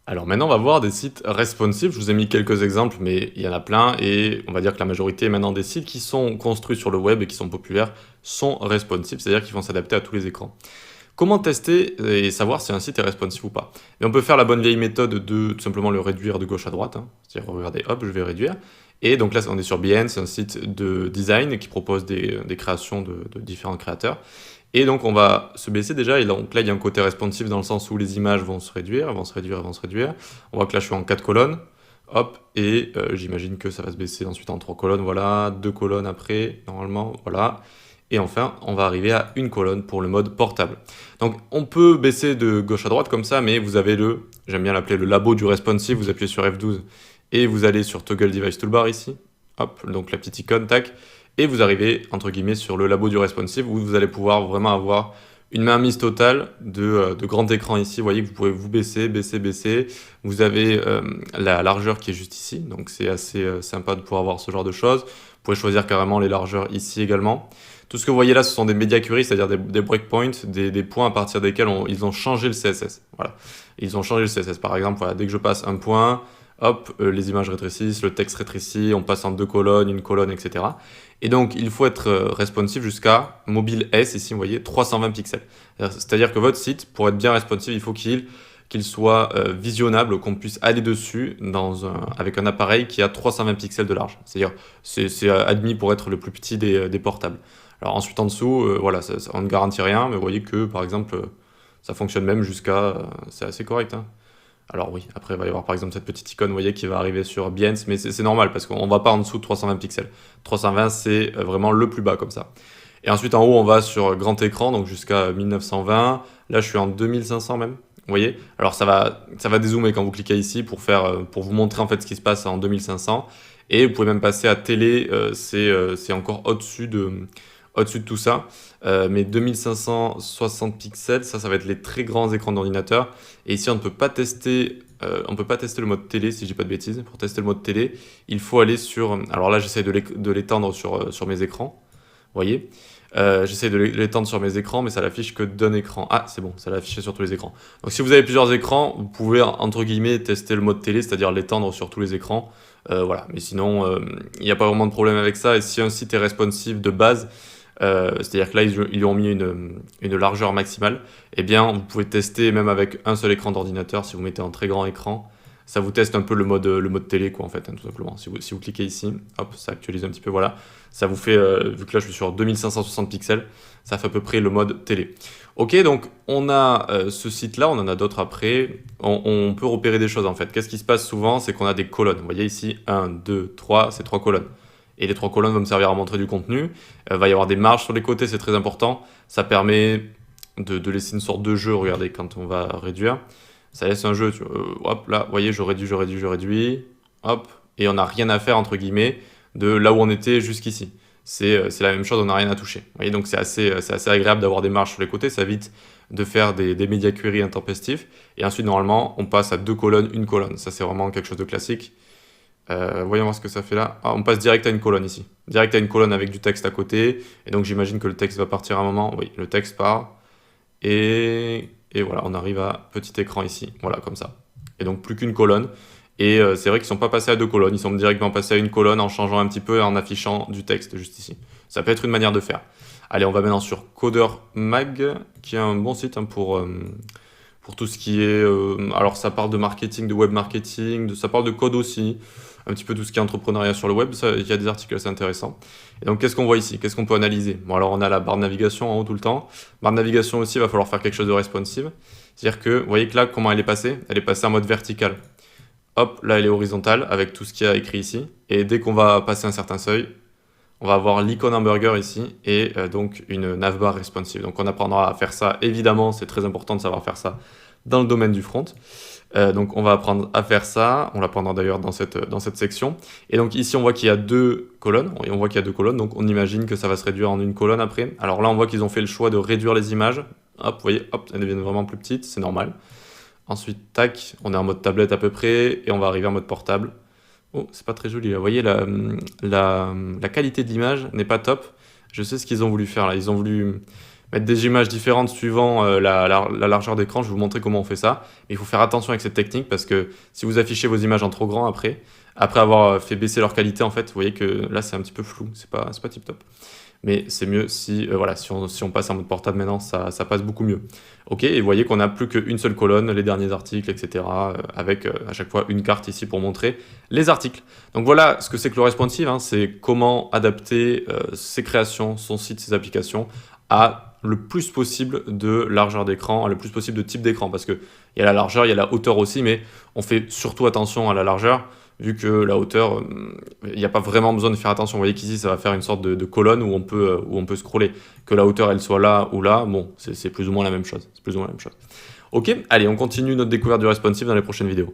Alors maintenant, on va voir des sites responsive. Je vous ai mis quelques exemples, mais il y en a plein et on va dire que la majorité maintenant des sites qui sont construits sur le web et qui sont populaires sont responsive, c'est-à-dire qu'ils vont s'adapter à tous les écrans. Comment tester et savoir si un site est responsive ou pas? Et on peut faire la bonne vieille méthode de tout simplement le réduire de gauche à droite, hein. C'est-à-dire, regardez, hop, je vais réduire. Et donc là, on est sur Behance, c'est un site de design qui propose des créations de différents créateurs. Et donc, on va se baisser déjà. Et donc là, il y a un côté responsive dans le sens où les images vont se réduire, vont se réduire, vont se réduire. On voit que là, je suis en 4 colonnes. Hop, et j'imagine que ça va se baisser ensuite en 3 colonnes. Voilà, 2 colonnes après, normalement, voilà. Et enfin, on va arriver à une colonne pour le mode portable. Donc, on peut baisser de gauche à droite comme ça, mais vous avez j'aime bien l'appeler le labo du responsive. Vous appuyez sur F12 et vous allez sur Toggle Device Toolbar ici. Hop, donc la petite icône, tac. Et vous arrivez, entre guillemets, sur le labo du responsive où vous allez pouvoir vraiment avoir une mainmise totale de grand écran ici. Vous voyez que vous pouvez vous baisser, baisser, baisser. Vous avez la largeur qui est juste ici, donc c'est assez sympa de pouvoir avoir ce genre de choses. Vous pouvez choisir carrément les largeurs ici également. Tout ce que vous voyez là, ce sont des media queries, c'est-à-dire des breakpoints, des points à partir desquels ils ont changé le CSS. Voilà. Ils ont changé le CSS. Par exemple, voilà, dès que je passe un point, hop, les images rétrécissent, le texte rétrécit, on passe en 2 colonnes, une colonne, etc. Et donc, il faut être responsive jusqu'à mobile S, ici, vous voyez, 320 pixels. C'est-à-dire que votre site, pour être bien responsive, il faut qu'il soit visionnable, qu'on puisse aller dessus avec un appareil qui a 320 pixels de large. C'est-à-dire, c'est admis pour être le plus petit des portables. Alors ensuite, en dessous, voilà, on ne garantit rien, mais vous voyez que, par exemple, ça fonctionne même c'est assez correct, hein. Alors oui, après il va y avoir par exemple cette petite icône, vous voyez, qui va arriver sur Behance, mais c'est normal parce qu'on ne va pas en dessous de 320 pixels. 320, c'est vraiment le plus bas comme ça. Et ensuite en haut, on va sur grand écran, donc jusqu'à 1920. Là, je suis en 2500 même. Vous voyez? Alors ça va dézoomer quand vous cliquez ici pour vous montrer en fait ce qui se passe en 2500. Et vous pouvez même passer à télé, c'est encore au-dessus de tout ça. Mais 2560 pixels, ça va être les très grands écrans d'ordinateur. Et ici, on peut pas tester le mode télé, si je dis pas de bêtises. Pour tester le mode télé, il faut aller sur... Alors là, j'essaie de l'étendre sur mes écrans. Vous voyez? J'essaie de l'étendre sur mes écrans, mais ça l'affiche que d'un écran. Ah, c'est bon, ça l'affiche sur tous les écrans. Donc si vous avez plusieurs écrans, vous pouvez, entre guillemets, tester le mode télé, c'est-à-dire l'étendre sur tous les écrans. Voilà, mais sinon, il n'y a pas vraiment de problème avec ça. Et si un site est responsive de base, c'est-à-dire que là, ils lui ont mis une largeur maximale, eh bien, vous pouvez tester même avec un seul écran d'ordinateur, si vous mettez un très grand écran. Ça vous teste un peu le mode télé, quoi, en fait, hein, tout simplement. Si vous cliquez ici, hop, ça actualise un petit peu, voilà. Ça vous fait, vu que là, je suis sur 2560 pixels, ça fait à peu près le mode télé. Ok, donc on a ce site-là, on en a d'autres après. On peut repérer des choses, en fait. Qu'est-ce qui se passe souvent? C'est qu'on a des colonnes. Vous voyez ici, 1, 2, 3, c'est 3 colonnes. Et les 3 colonnes vont me servir à montrer du contenu. Va y avoir des marges sur les côtés, c'est très important. Ça permet de laisser une sorte de jeu, regardez, quand on va réduire. Ça laisse un jeu, hop, là, vous voyez, je réduis, je réduis, je réduis, hop, et on n'a rien à faire, entre guillemets, de là où on était jusqu'ici. C'est la même chose, on n'a rien à toucher. Vous voyez, donc c'est assez agréable d'avoir des marges sur les côtés, ça évite de faire des media queries intempestifs. Et ensuite, normalement, on passe à 2 colonnes, une colonne. Ça, c'est vraiment quelque chose de classique. Voyons voir ce que ça fait là. Ah, on passe direct à une colonne ici. Direct à une colonne avec du texte à côté. Et donc j'imagine que le texte va partir à un moment. Oui, le texte part. Et voilà, on arrive à petit écran ici. Voilà, comme ça. Et donc plus qu'une colonne. Et c'est vrai qu'ils ne sont pas passés à 2 colonnes. Ils sont directement passés à une colonne en changeant un petit peu et en affichant du texte juste ici. Ça peut être une manière de faire. Allez, on va maintenant sur Coder Mag, qui est un bon site, hein, pour tout ce qui est... alors ça parle de marketing, de web marketing, ça parle de code aussi, un petit peu tout ce qui est entrepreneuriat sur le web, il y a des articles assez intéressants. Et donc qu'est-ce qu'on voit ici? Qu'est-ce qu'on peut analyser? Bon, alors on a la barre de navigation en haut tout le temps. Barre de navigation aussi, il va falloir faire quelque chose de responsive. C'est-à-dire que, vous voyez que là, comment elle est passée? Elle est passée en mode vertical. Hop, là elle est horizontale avec tout ce qu'il y a écrit ici. Et dès qu'on va passer un certain seuil, on va avoir l'icône hamburger ici et donc une navbar responsive. Donc on apprendra à faire ça, évidemment, c'est très important de savoir faire ça dans le domaine du front. Donc on va apprendre à faire ça, on l'apprendra d'ailleurs dans cette section. Et donc ici on voit qu'il y a 2 colonnes, et on voit qu'il y a 2 colonnes, donc on imagine que ça va se réduire en une colonne après. Alors là on voit qu'ils ont fait le choix de réduire les images. Hop, vous voyez, hop, elles deviennent vraiment plus petites, c'est normal. Ensuite, tac, on est en mode tablette à peu près, et on va arriver en mode portable. Oh, c'est pas très joli là. Vous voyez, la qualité de l'image n'est pas top. Je sais ce qu'ils ont voulu faire là. Ils ont voulu mettre des images différentes suivant la largeur d'écran. Je vais vous montrer comment on fait ça. Mais il faut faire attention avec cette technique parce que si vous affichez vos images en trop grand après avoir fait baisser leur qualité, en fait, vous voyez que là, c'est un petit peu flou. C'est pas tip top. Mais c'est mieux si, voilà, si on passe en mode portable maintenant, ça passe beaucoup mieux. Ok, et vous voyez qu'on n'a plus qu'une seule colonne, les derniers articles, etc. Avec à chaque fois une carte ici pour montrer les articles. Donc voilà ce que c'est que le responsive, hein, c'est comment adapter ses créations, son site, ses applications à le plus possible de largeur d'écran, à le plus possible de type d'écran. Parce qu'il y a la largeur, il y a la hauteur aussi, mais on fait surtout attention à la largeur vu que la hauteur, il n'y a pas vraiment besoin de faire attention. Vous voyez qu'ici, ça va faire une sorte de colonne où on peut scroller. Que la hauteur, elle soit là ou là, bon, c'est plus ou moins la même chose. C'est plus ou moins la même chose. Ok, allez, on continue notre découverte du responsive dans les prochaines vidéos.